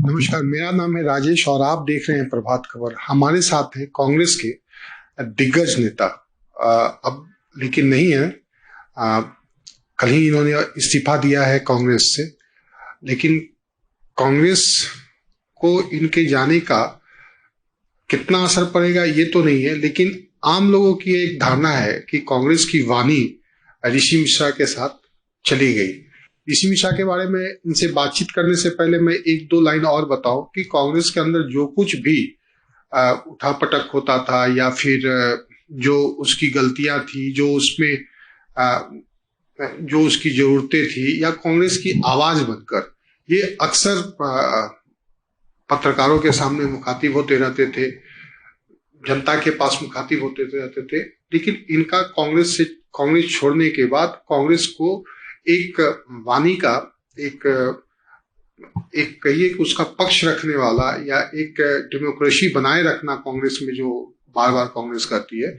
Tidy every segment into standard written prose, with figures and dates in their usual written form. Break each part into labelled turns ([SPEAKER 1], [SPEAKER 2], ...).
[SPEAKER 1] नमस्कार, मेरा नाम है राजेश और आप देख रहे हैं प्रभात खबर। हमारे साथ हैं कांग्रेस के दिग्गज नेता, अब लेकिन नहीं है। कल ही इन्होंने इस्तीफा दिया है कांग्रेस से, लेकिन कांग्रेस को इनके जाने का कितना असर पड़ेगा ये तो नहीं है, लेकिन आम लोगों की एक धारणा है कि कांग्रेस की वाणी ऋषि मिश्रा के साथ चली गई। ऋषि मिश्रा के बारे में इनसे बातचीत करने से पहले मैं एक दो लाइन और बताऊं कि कांग्रेस के अंदर जो कुछ भी उठापटक होता था या फिर जो उसकी गलतियां थी, जो उसमें जो उसकी जरूरतें थी, या कांग्रेस की आवाज बनकर ये अक्सर पत्रकारों के सामने मुखातिब होते रहते थे, जनता के पास मुखातिब होते रहते थे। लेकिन इनका कांग्रेस छोड़ने के बाद कांग्रेस को एक वाणी का एक कहिए कि उसका पक्ष रखने वाला या एक डेमोक्रेसी बनाए रखना कांग्रेस में जो बार बार कांग्रेस करती है,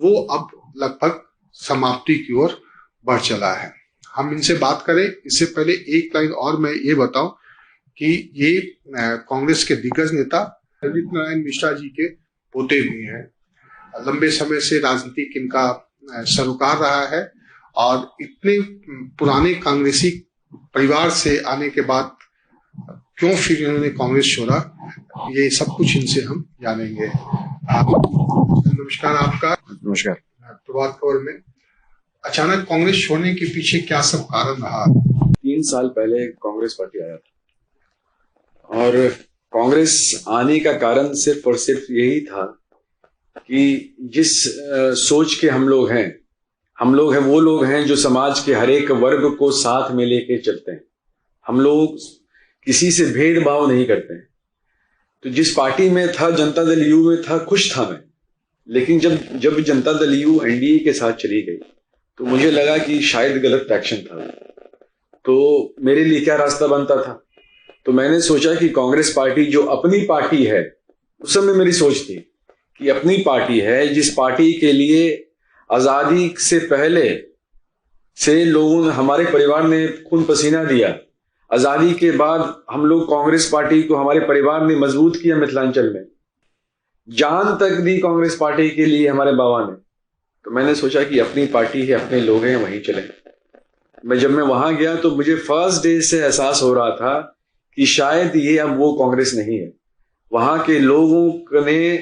[SPEAKER 1] वो अब लगभग समाप्ति की ओर बढ़ चला है। हम इनसे बात करें इससे पहले एक लाइन और मैं ये बताऊं कि ये कांग्रेस के दिग्गज नेता ललित नारायण मिश्रा जी के पोते भी हैं। लंबे समय से राजनीतिक इनका सरोकार रहा है और इतने पुराने कांग्रेसी परिवार से आने के बाद क्यों फिर इन्होंने कांग्रेस छोड़ा, ये सब कुछ इनसे हम जानेंगे। नमस्कार आपका।
[SPEAKER 2] नमस्कार।
[SPEAKER 1] प्रभात खबर में अचानक कांग्रेस छोड़ने के पीछे क्या सब कारण रहा?
[SPEAKER 2] 3 साल पहले कांग्रेस पार्टी आया था और कांग्रेस आने का कारण सिर्फ और सिर्फ यही था कि जिस सोच के हम लोग हैं वो लोग हैं जो समाज के हर एक वर्ग को साथ में लेके चलते हैं। हम लोग किसी से भेदभाव नहीं करते हैं। तो जिस पार्टी में था, जनता दल यू में था, खुश था मैं। लेकिन जब जनता दल यू एनडीए के साथ चली गई तो मुझे लगा कि शायद गलत एक्शन था। तो मेरे लिए क्या रास्ता बनता था? तो मैंने सोचा कि कांग्रेस पार्टी जो अपनी पार्टी है, उस समय मेरी सोच थी कि अपनी पार्टी है, जिस पार्टी के लिए आजादी से पहले से लोगों ने, हमारे परिवार ने खून पसीना दिया। आजादी के बाद हम लोग कांग्रेस पार्टी को हमारे परिवार ने मजबूत किया। मिथिलांचल में जान तक दी कांग्रेस पार्टी के लिए हमारे बाबा ने। तो मैंने सोचा कि अपनी पार्टी है, अपने लोग हैं, वहीं चले। जब मैं वहां गया तो मुझे फर्स्ट डे से एहसास हो रहा था कि शायद ये अब वो कांग्रेस नहीं है। वहां के लोगों ने,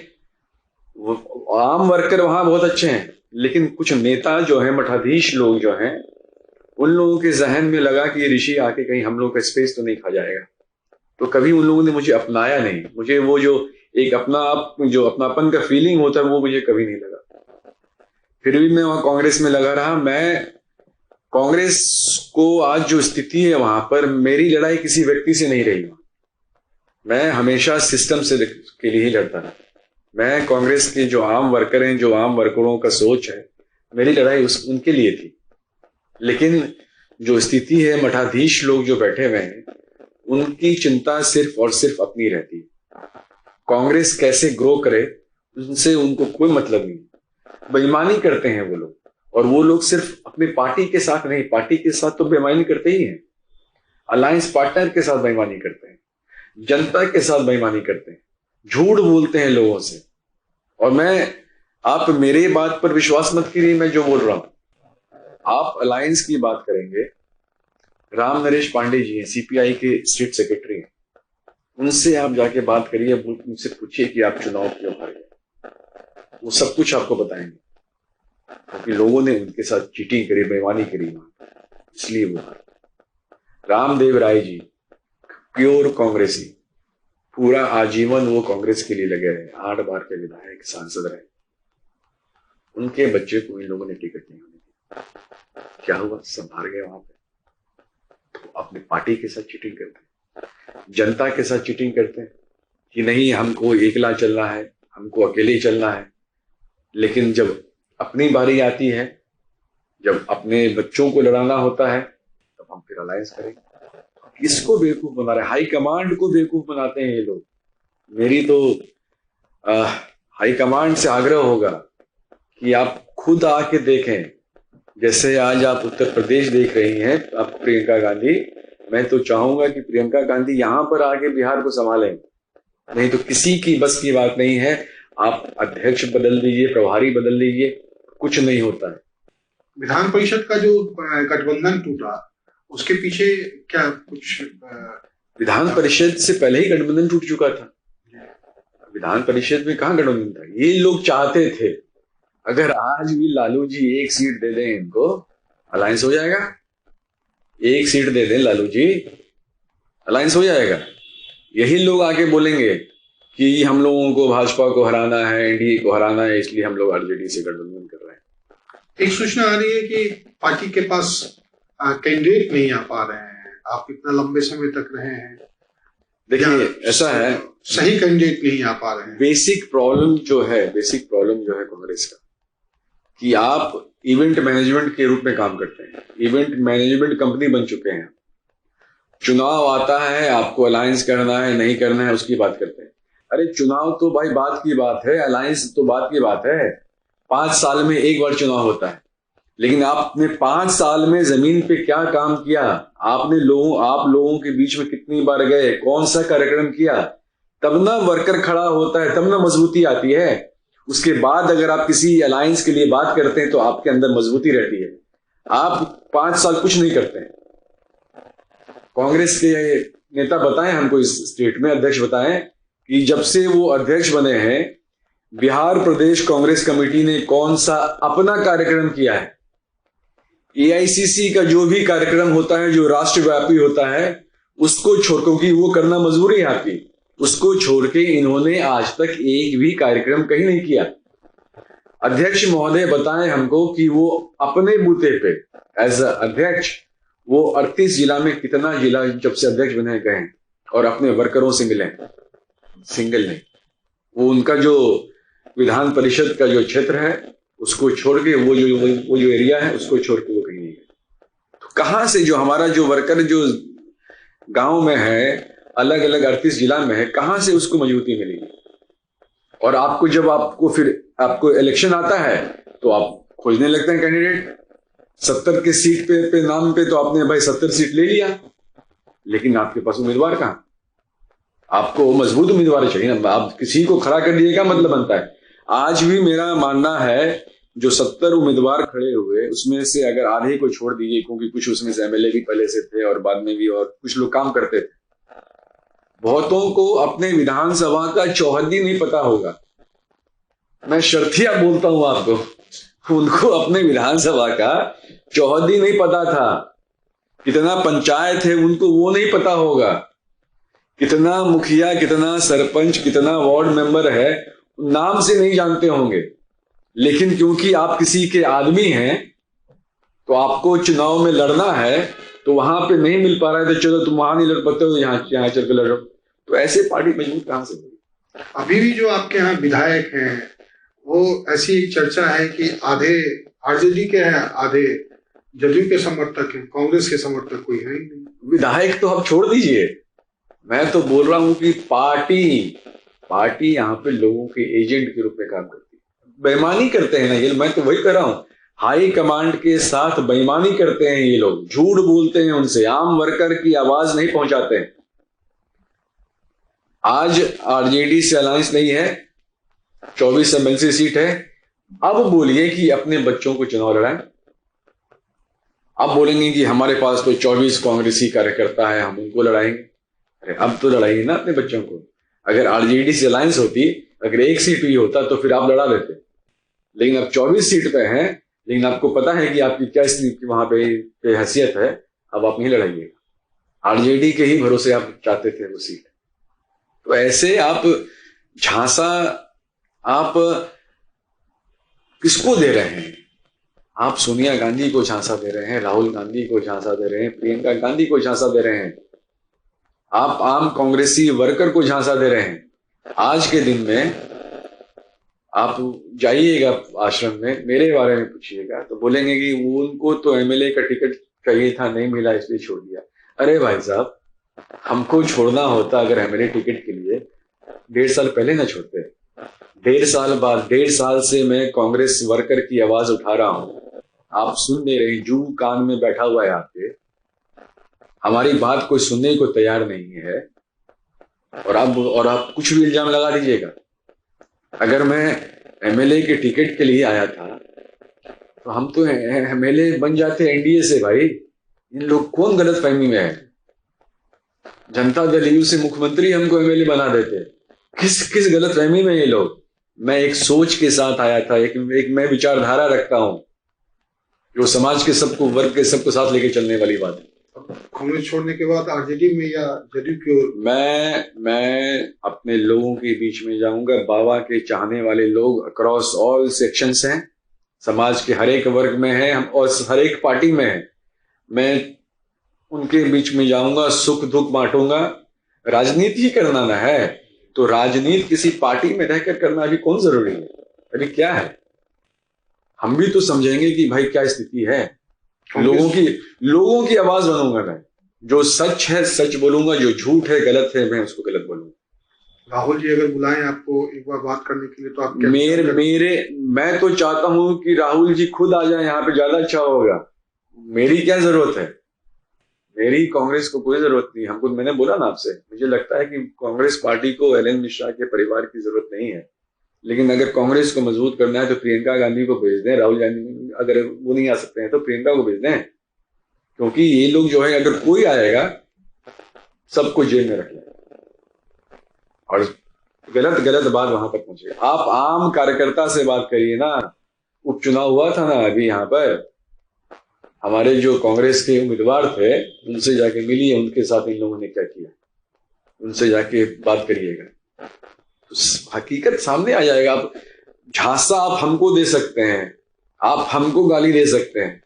[SPEAKER 2] आम वर्कर वहां बहुत अच्छे हैं, लेकिन कुछ नेता जो हैं, मठाधीश लोग जो हैं, उन लोगों के जहन में लगा कि ये ऋषि आके कहीं हम लोग का स्पेस तो नहीं खा जाएगा। तो कभी उन लोगों ने मुझे अपनाया नहीं। मुझे वो जो एक अपनापन का फीलिंग होता है, वो मुझे कभी नहीं लगा। फिर भी मैं वहां कांग्रेस में लगा रहा। मैं कांग्रेस को आज जो स्थिति है वहां पर, मेरी लड़ाई किसी व्यक्ति से नहीं रही। मैं हमेशा सिस्टम से के लिए ही लड़ता रहा। मैं कांग्रेस के जो आम वर्कर हैं, जो आम वर्करों का सोच है, मेरी लड़ाई उनके लिए थी। लेकिन जो स्थिति है, मठाधीश लोग जो बैठे हुए हैं, उनकी चिंता सिर्फ और सिर्फ अपनी रहती है। कांग्रेस कैसे ग्रो करे, उनसे उनको कोई मतलब नहीं। बेईमानी करते हैं वो लोग, और वो लोग सिर्फ अपनी पार्टी के साथ नहीं, पार्टी के साथ तो बेईमानी करते ही हैं, अलायंस पार्टनर के साथ बेईमानी करते हैं, जनता के साथ बेईमानी करते हैं, झूठ बोलते हैं लोगों से। और आप मेरे बात पर विश्वास मत करिए, मैं जो बोल रहा हूं। आप अलायंस की बात करेंगे, राम नरेश पांडे जी हैं, सीपीआई के स्टेट सेक्रेटरी हैं। उनसे आप जाके बात करिए, उनसे पूछिए कि आप चुनाव क्यों हार गए। वो सब कुछ आपको बताएंगे, क्योंकि लोगों ने उनके साथ चीटिंग करी, बेईमानी करी, इसलिए वो हार। रामदेव राय जी प्योर कांग्रेसी, पूरा आजीवन वो कांग्रेस के लिए लगे रहे, 8 बार के विधायक, सांसद रहे। उनके बच्चे को इन लोगों ने टिकट नहीं होने दिया। क्या हुआ? सब हार गए वहां पे। तो अपनी पार्टी के साथ चीटिंग करते हैं, जनता के साथ चीटिंग करते हैं कि नहीं, हमको एकला चलना है, हमको अकेले चलना है। लेकिन जब अपनी बारी आती है, जब अपने बच्चों को लड़ाना होता है, तब हम फिर अलायंस करेंगे। किसको बेवकूफ बना रहे? हाई कमांड को बेवकूफ बनाते हैं ये लोग। मेरी तो हाई कमांड से आग्रह होगा कि आप खुद आके देखें। जैसे आज आप उत्तर प्रदेश देख रही हैं, आप प्रियंका गांधी, मैं तो चाहूंगा कि प्रियंका गांधी यहां पर आके बिहार को संभालें, नहीं तो किसी की बस की बात नहीं है। आप अध्यक्ष बदल दीजिए, प्रभारी बदल दीजिए, कुछ नहीं होता है।
[SPEAKER 1] विधान परिषद का जो गठबंधन टूटा, उसके पीछे क्या कुछ
[SPEAKER 2] विधान परिषद से पहले ही गठबंधन टूट चुका था। विधान परिषद में कहां गठबंधन था? ये लोग चाहते थे अगर आज भी लालू जी एक सीट दे दें इनको, अलायंस हो जाएगा। एक सीट दे दें लालू जी, अलायंस हो जाएगा। यही लोग आके बोलेंगे कि हम लोगों को भाजपा को हराना है, एनडीए को हराना है, इसलिए हम लोग आरजेडी से गठबंधन कर रहे हैं।
[SPEAKER 1] एक सूचना आ रही है कि पार्टी के पास कैंडिडेट नहीं आ पा रहे हैं। आप इतना लंबे समय तक रहे हैं,
[SPEAKER 2] देखिए ऐसा है,
[SPEAKER 1] सही कैंडिडेट नहीं आ पा रहे हैं।
[SPEAKER 2] बेसिक प्रॉब्लम जो है कांग्रेस का, कि आप इवेंट मैनेजमेंट के रूप में काम करते हैं। इवेंट मैनेजमेंट कंपनी बन चुके हैं। चुनाव आता है, आपको अलायंस करना है नहीं करना है उसकी बात करते हैं। अरे चुनाव तो भाई बात की बात है, अलायंस तो बात की बात है। 5 साल में एक बार चुनाव होता है, लेकिन आपने 5 साल में जमीन पे क्या काम किया? आप लोगों के बीच में कितनी बार गए, कौन सा कार्यक्रम किया? तब ना वर्कर खड़ा होता है, तब ना मजबूती आती है। उसके बाद अगर आप किसी अलायंस के लिए बात करते हैं तो आपके अंदर मजबूती रहती है। आप 5 साल कुछ नहीं करते हैं। कांग्रेस के नेता बताएं हमको, इस स्टेट में अध्यक्ष बताएं कि जब से वो अध्यक्ष बने हैं बिहार प्रदेश कांग्रेस कमेटी ने कौन सा अपना कार्यक्रम किया है? एआईसीसी का जो भी कार्यक्रम होता है, जो राष्ट्रव्यापी होता है, उसको छोड़, क्योंकि वो करना मजबूरी है आपकी, उसको छोड़ के इन्होंने आज तक एक भी कार्यक्रम कहीं नहीं किया। अध्यक्ष महोदय बताएं हमको कि वो अपने बूते पे एज अध्यक्ष वो 38 जिला में कितना जिला जब से अध्यक्ष बने गए और अपने वर्करों से मिले? सिंगल नहीं। वो उनका जो विधान परिषद का जो क्षेत्र है उसको छोड़ के वो जो एरिया है उसको छोड़ के वो कहीं नहीं है। तो कहां से जो हमारा जो वर्कर जो गांव में है, अलग अलग 38 जिला में है, कहां से उसको मजबूती मिलेगी? और आपको जब आपको इलेक्शन आता है तो आप खोजने लगते हैं कैंडिडेट। 70 के सीट पे नाम पे तो आपने भाई 70 सीट ले लिया, लेकिन आपके पास उम्मीदवार कहां? आपको मजबूत उम्मीदवार चाहिए ना। आप किसी को खड़ा कर दिए, क्या मतलब बनता है? आज भी मेरा मानना है जो 70 उम्मीदवार खड़े हुए उसमें से अगर आधे को छोड़ दीजिए, क्योंकि कुछ उसमें से एमएलए भी पहले से थे और बाद में भी और कुछ लोग काम करते थे, बहुतों को अपने विधानसभा का चौहद्दी नहीं पता होगा। मैं शर्तिया बोलता हूं आपको, उनको अपने विधानसभा का चौहद्दी नहीं पता था। कितना पंचायत है उनको वो नहीं पता होगा, कितना मुखिया, कितना सरपंच, कितना वार्ड मेंबर है नाम से नहीं जानते होंगे। लेकिन क्योंकि आप किसी के आदमी हैं तो आपको चुनाव में लड़ना है, तो वहां पे नहीं मिल पा रहा है तो चलो तुम वहां नहीं लड़ पाते हो, यहाँ चल के लड़ो। तो ऐसे पार्टी मजबूत कहां से होगी?
[SPEAKER 1] अभी भी जो आपके यहाँ विधायक हैं वो ऐसी चर्चा है कि आधे आरजेडी के हैं, आधे जदयू के समर्थक हैं, कांग्रेस के समर्थक कोई है ही नहीं।
[SPEAKER 2] विधायक तो आप छोड़ दीजिए, मैं तो बोल रहा हूं कि पार्टी यहाँ पे लोगों के एजेंट के रूप में काम करती है। बेईमानी करते हैं ना ये, मैं तो वही कर रहा हूं, हाई कमांड के साथ बेईमानी करते हैं ये लोग, झूठ बोलते हैं उनसे, आम वर्कर की आवाज नहीं पहुंचाते हैं। आज आरजेडी से अलायंस नहीं है, 24 एमएलसी सीट है। अब बोलिए कि अपने बच्चों को चुनाव लड़ाएं। अब बोलेंगे कि हमारे पास तो 24 कांग्रेसी कार्यकर्ता है, हम उनको लड़ाएंगे। अरे अब तो लड़ाइए ना अपने बच्चों को। अगर आरजेडी से अलायंस होती, अगर एक सीट भी होता तो फिर आप लड़ा देते, लेकिन अब 24 सीट पे हैं, लेकिन आपको पता है कि आपकी क्या वहां पे हैसियत है, अब आप नहीं लड़ाइएगा। आरजेडी के ही भरोसे आप चाहते थे वो सीट। तो ऐसे आप झांसा आप किसको दे रहे हैं? आप सोनिया गांधी को झांसा दे रहे हैं, राहुल गांधी को झांसा दे रहे हैं, प्रियंका गांधी को झांसा दे रहे हैं, आप आम कांग्रेसी वर्कर को झांसा दे रहे हैं। आज के दिन में आप जाइएगा आश्रम में, मेरे बारे में पूछिएगा तो बोलेंगे कि उनको तो एमएलए का टिकट चाहिए था, नहीं मिला इसलिए छोड़ दिया। अरे भाई साहब, हमको छोड़ना होता अगर एमएलए टिकट के लिए 1.5 साल पहले ना छोड़ते। 1.5 साल बाद, 1.5 साल से मैं कांग्रेस वर्कर की आवाज उठा रहा हूं, आप सुन नहीं रहे, जू कान में बैठा हुआ है आपके। हमारी बात कोई सुनने को तैयार नहीं है, और आप कुछ भी इल्जाम लगा दीजिएगा। अगर मैं एमएलए के टिकट के लिए आया था तो हम तो एमएलए बन जाते एनडीए से भाई। इन लोग कौन गलत फहमी में है? जनता दल यू से मुख्यमंत्री हमको एमएलए बना देते। किस गलत फहमी में ये लोग? मैं एक सोच के साथ आया था, एक मैं विचारधारा रखता हूं जो समाज के सबको, वर्ग के सबको साथ लेके चलने वाली बात है।
[SPEAKER 1] कांग्रेस छोड़ने के बाद आरजेडी में या जदयू की ओर?
[SPEAKER 2] मैं अपने लोगों के बीच में जाऊंगा। बाबा के चाहने वाले लोग अक्रॉस ऑल सेक्शंस हैं, समाज के हर एक वर्ग में है, हम और हर एक पार्टी में है। मैं उनके बीच में जाऊंगा, सुख दुख बांटूंगा। राजनीति ही करना ना है तो राजनीति किसी पार्टी में रहकर करना अभी कौन जरूरी है? अभी क्या है, हम भी तो समझेंगे कि भाई क्या स्थिति है। लोगों की आवाज बनूंगा मैं। जो सच है सच बोलूंगा, जो झूठ है गलत है मैं उसको गलत बोलूंगा।
[SPEAKER 1] राहुल जी अगर बुलाएं आपको एक बार बात करने के लिए तो आप
[SPEAKER 2] मैं तो चाहता हूं कि राहुल जी खुद आ जाए यहाँ पे, ज्यादा अच्छा होगा। मेरी क्या जरूरत है? मेरी कांग्रेस को कोई जरूरत नहीं। हमको, मैंने बोला ना आपसे, मुझे लगता है कि कांग्रेस पार्टी को एल एन मिश्रा के परिवार की जरूरत नहीं है। लेकिन अगर कांग्रेस को मजबूत करना है तो प्रियंका गांधी को भेज दें। राहुल गांधी अगर वो नहीं आ सकते हैं तो प्रियंका को भेज दें, क्योंकि ये लोग जो है, अगर कोई आएगा सबको जेल में रख लेगा और गलत बात वहां तक पहुंचेगा। आप आम कार्यकर्ता से बात करिए ना। उपचुनाव हुआ था ना अभी, यहाँ पर हमारे जो कांग्रेस के उम्मीदवार थे उनसे जाके मिलिए, उनके साथ इन लोगों ने क्या किया, उनसे जाके बात करिएगा तो हकीकत सामने आ जाएगा। आप झांसा आप हमको दे सकते हैं, आप हमको गाली दे सकते हैं।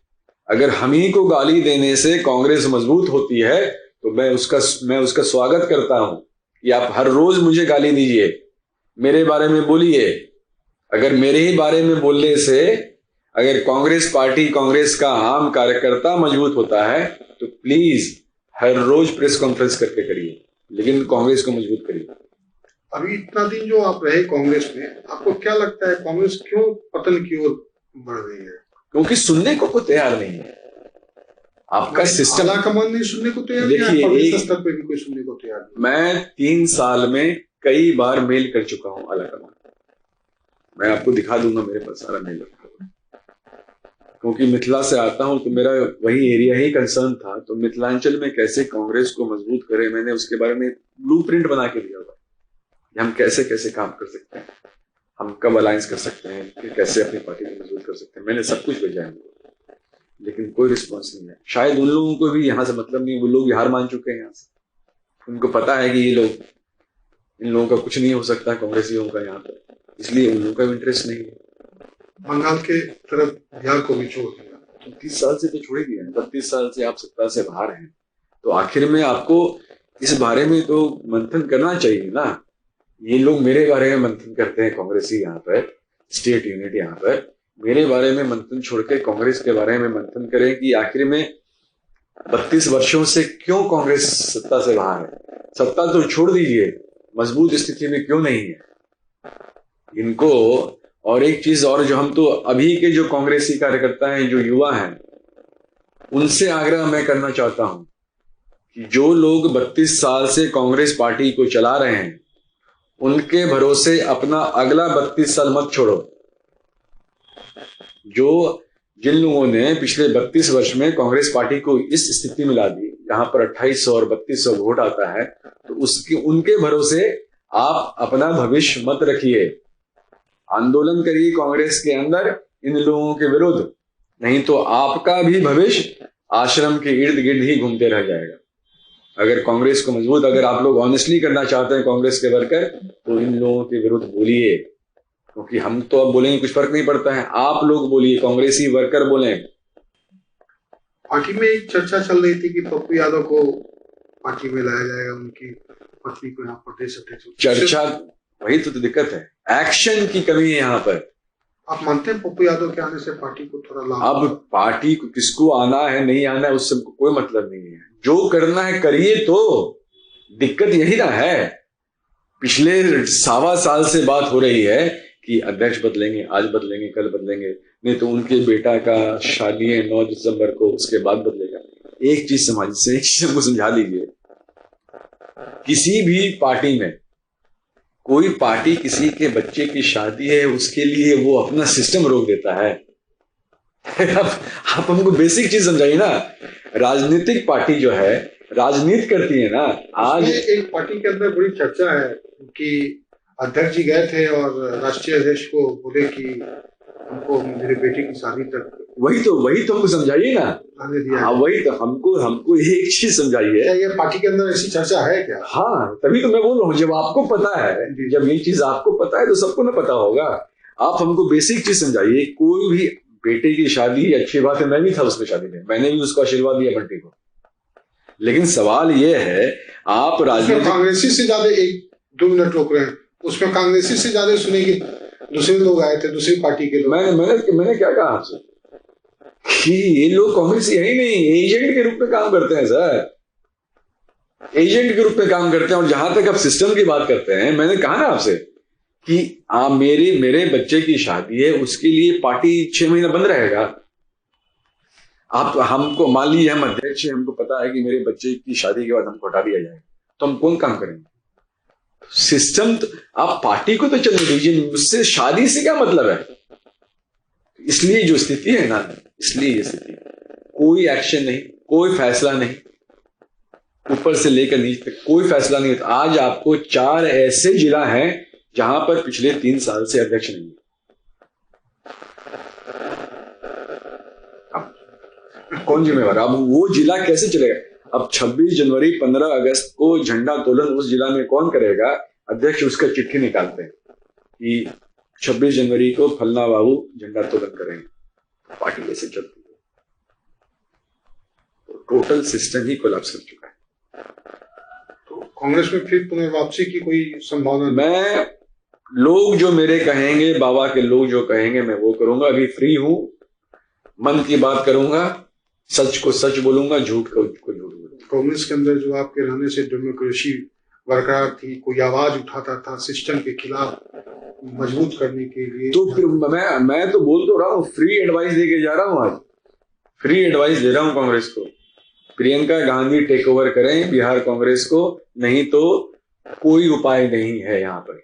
[SPEAKER 2] अगर हम ही को गाली देने से कांग्रेस मजबूत होती है तो मैं उसका स्वागत करता हूं कि आप हर रोज मुझे गाली दीजिए, मेरे बारे में बोलिए। अगर मेरे ही बारे में बोलने से अगर कांग्रेस पार्टी, कांग्रेस का आम कार्यकर्ता मजबूत होता है तो प्लीज हर रोज प्रेस कॉन्फ्रेंस करके करिए, लेकिन कांग्रेस को मजबूत करिए।
[SPEAKER 1] अभी इतना दिन जो आप रहे कांग्रेस में, आपको क्या लगता है कांग्रेस क्यों पतन की ओर बढ़ रही है?
[SPEAKER 2] क्योंकि सुनने को कोई तैयार नहीं है। आपका सिस्टम,
[SPEAKER 1] आला कमान नहीं सुनने को तैयार नहीं है, प्रदेश स्तर पे भी कोई सुनने को तैयार नहीं।
[SPEAKER 2] मैं 3 साल में कई बार मेल कर चुका हूं आला कमान। मैं आपको दिखा दूंगा, मेरे पास सारा मेल रखा हुआ। क्योंकि मिथिला से आता हूं तो मेरा वही एरिया ही कंसर्न था। तो मिथिलांचल में कैसे कांग्रेस को मजबूत करें, मैंने उसके बारे में ब्लूप्रिंट बना के दिया हुआ। हम कैसे कैसे काम कर सकते हैं, हम कब अलायंस कर सकते हैं, फिर कैसे अपनी पार्टी को मजबूत कर सकते हैं। मैंने सब कुछ भेजा है, लेकिन कोई रिस्पॉन्स नहीं है। शायद उन लोगों को भी यहाँ से मतलब नहीं, वो लोग हार मान चुके हैं यहाँ से। उनको पता है कि ये लोग, इन लोगों का कुछ नहीं हो सकता कांग्रेसियों का यहाँ पर, इसलिए उन लोगों का इंटरेस्ट नहीं है।
[SPEAKER 1] बंगाल के तरफ बिहार को भी छोड़ दिया,
[SPEAKER 2] 30 साल से तो छोड़ ही दिया। 32 साल से आप सत्ता से बाहर हैं, तो आखिर में आपको इस बारे में तो मंथन करना चाहिए ना। ये लोग मेरे बारे में मंथन करते हैं, कांग्रेसी यहाँ पर, स्टेट यूनिट यहाँ पर। मेरे बारे में मंथन छोड़ के कांग्रेस के बारे में मंथन करें कि आखिर में 32 वर्षों से क्यों कांग्रेस सत्ता से बाहर है। सत्ता तो छोड़ दीजिए, मजबूत स्थिति में क्यों नहीं है इनको। और एक चीज और, जो हम तो अभी के जो कांग्रेसी कार्यकर्ता हैं, जो युवा हैं, उनसे आग्रह मैं करना चाहता हूं कि जो लोग 32 साल से कांग्रेस पार्टी को चला रहे हैं, उनके भरोसे अपना अगला 32 साल मत छोड़ो। जिन लोगों ने पिछले 32 वर्ष में कांग्रेस पार्टी को इस स्थिति में ला दी, जहां पर 2800 और 3200 वोट आता है, तो उनके भरोसे आप अपना भविष्य मत रखिए। आंदोलन करिए कांग्रेस के अंदर इन लोगों के विरुद्ध, नहीं तो आपका भी भविष्य आश्रम के इर्द गिर्द ही घूमते रह जाएगा। अगर कांग्रेस को मजबूत, अगर आप लोग ऑनेस्टली करना चाहते हैं कांग्रेस के वर्कर, तो इन लोगों के विरुद्ध बोलिए। क्योंकि हम तो अब बोलेंगे कुछ फर्क नहीं पड़ता है, आप लोग बोलिए, कांग्रेसी वर्कर बोले।
[SPEAKER 1] पार्टी में एक चर्चा चल रही थी कि पप्पू यादव को पार्टी में लाया जाएगा, उनकी पत्नी को यहाँ प्रदेश अध्यक्ष।
[SPEAKER 2] चर्चा, वही तो दिक्कत है, एक्शन की कमी है यहाँ पर।
[SPEAKER 1] आप मानते हैं पप्पू यादव के आने से पार्टी को थोड़ा लाभ? अब
[SPEAKER 2] पार्टी को किसको आना है नहीं आना है उससे कोई मतलब नहीं है। जो करना है करिए। तो दिक्कत यही ना है, पिछले 1.25 साल से बात हो रही है कि अध्यक्ष बदलेंगे, आज बदलेंगे, कल बदलेंगे, नहीं तो उनके बेटा का शादी है 9 दिसंबर को, उसके बाद बदलेगा। एक चीज हमको समझा दीजिए, किसी भी पार्टी में कोई पार्टी किसी के बच्चे की शादी है उसके लिए वो अपना सिस्टम रोक देता है। आप हमको बेसिक चीज समझाइए ना। राजनीतिक पार्टी जो है राजनीति करती है ना। आज
[SPEAKER 1] एक पार्टी के अंदर बड़ी चर्चा है कि अध्यक्ष जी गए थे और राष्ट्रीय अध्यक्ष को बोले कि हमको मेरे बेटे की शादी तक
[SPEAKER 2] वही तो हमको समझाइए ना। हाँ, वही तो हमको एक चीज समझाइए।
[SPEAKER 1] क्या ये पार्टी के अंदर ऐसी चर्चा है क्या?
[SPEAKER 2] हाँ, तभी तो मैं बोल रहा हूँ, जब आपको पता है, जब ये चीज आपको पता है तो सबको ना पता होगा। आप हमको बेसिक चीज समझाइए। कोई भी बेटे की शादी अच्छी बात है, मैं भी था उसमें शादी में, मैंने भी उसको आशीर्वाद दिया बंटी को। लेकिन सवाल ये है, आप राजनीति
[SPEAKER 1] कांग्रेसी से ज्यादा 1-2 मिनट रोक रहे हैं, उसमें कांग्रेसी से ज्यादा सुनेंगे दूसरे लोग आए थे, दूसरी पार्टी के लोग।
[SPEAKER 2] मैंने क्या कहा आपसे कि ये लोग कांग्रेस है ही नहीं, एजेंट के रूप में काम करते हैं सर, एजेंट के रूप में काम करते हैं। और जहां तक आप सिस्टम की बात करते हैं, मैंने कहा ना आपसे कि मेरे बच्चे की शादी है, उसके लिए पार्टी 6 महीना बंद रहेगा। आप हमको मान लीजिए हम अध्यक्ष हैं, हमको पता है कि मेरे बच्चे की शादी के बाद हमको हटा दिया जाएगा, तो हम कौन काम करेंगे? सिस्टम तो आप पार्टी को तो चलने दीजिए, उससे शादी से क्या मतलब है? इसलिए जो स्थिति है ना, इसलिए ये स्थिति, कोई एक्शन नहीं, कोई फैसला नहीं, ऊपर से लेकर नीचे तक कोई फैसला नहीं होता। आज आपको 4 ऐसे जिला हैं जहां पर पिछले 3 साल से अध्यक्ष नहीं है। अब कौन जिम्मेवार? अब वो जिला कैसे चलेगा? अब 26 जनवरी 15 अगस्त को झंडा तोलन उस जिला में कौन करेगा? अध्यक्ष उसका चिट्ठी निकालते हैं कि 26 जनवरी को फलना बाबू झंडा तोलन करेंगे। पार्टी ऐसे चलती है, तो टोटल सिस्टम ही कोलैप्स कर चुका है।
[SPEAKER 1] तो कांग्रेस में फिर पुनर्वापसी की कोई संभावना?
[SPEAKER 2] मैं लोग जो मेरे कहेंगे, बाबा के लोग जो कहेंगे, मैं वो करूंगा। अभी फ्री हूं, मन की बात करूंगा, सच को सच बोलूंगा, झूठ को झूठ बोलूंगा।
[SPEAKER 1] कांग्रेस के अंदर जो आपके रहने से डेमोक्रेसी बरकरार थी, कोई आवाज उठाता था सिस्टम के खिलाफ मजबूत करने के लिए,
[SPEAKER 2] तो फिर मैं तो बोल तो रहा हूँ, फ्री एडवाइस देके जा रहा हूँ। आज फ्री एडवाइस दे रहा हूँ कांग्रेस को। प्रियंका गांधी टेक ओवर करें बिहार कांग्रेस को, नहीं तो कोई उपाय नहीं है। यहाँ पर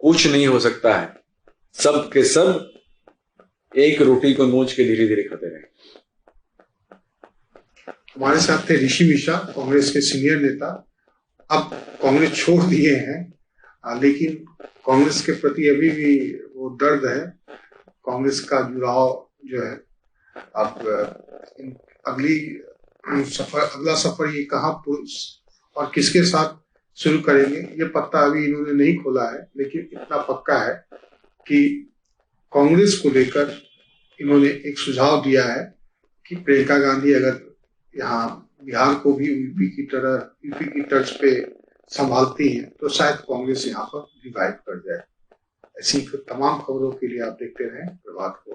[SPEAKER 2] कुछ नहीं हो सकता है। सब के सब एक रोटी को नोच के धीरे धीरे खाते रहे।
[SPEAKER 1] हमारे साथ थे ऋषि मिश्रा, कांग्रेस के सीनियर नेता। अब कांग्रेस छोड़ दिए हैं, लेकिन कांग्रेस के प्रति अभी भी वो दर्द है। कांग्रेस का जुड़ाव जो है, अब अगला सफर ये कहाँ और किसके साथ शुरू करेंगे, ये पत्ता अभी इन्होंने नहीं खोला है। लेकिन इतना पक्का है कि कांग्रेस को लेकर इन्होंने एक सुझाव दिया है कि प्रियंका गांधी अगर यहाँ बिहार को भी यूपी की तर्ज पे संभालती हैं तो शायद कांग्रेस यहाँ पर रिवाइव कर जाए। ऐसी तमाम खबरों के लिए आप देखते रहें प्रभात को।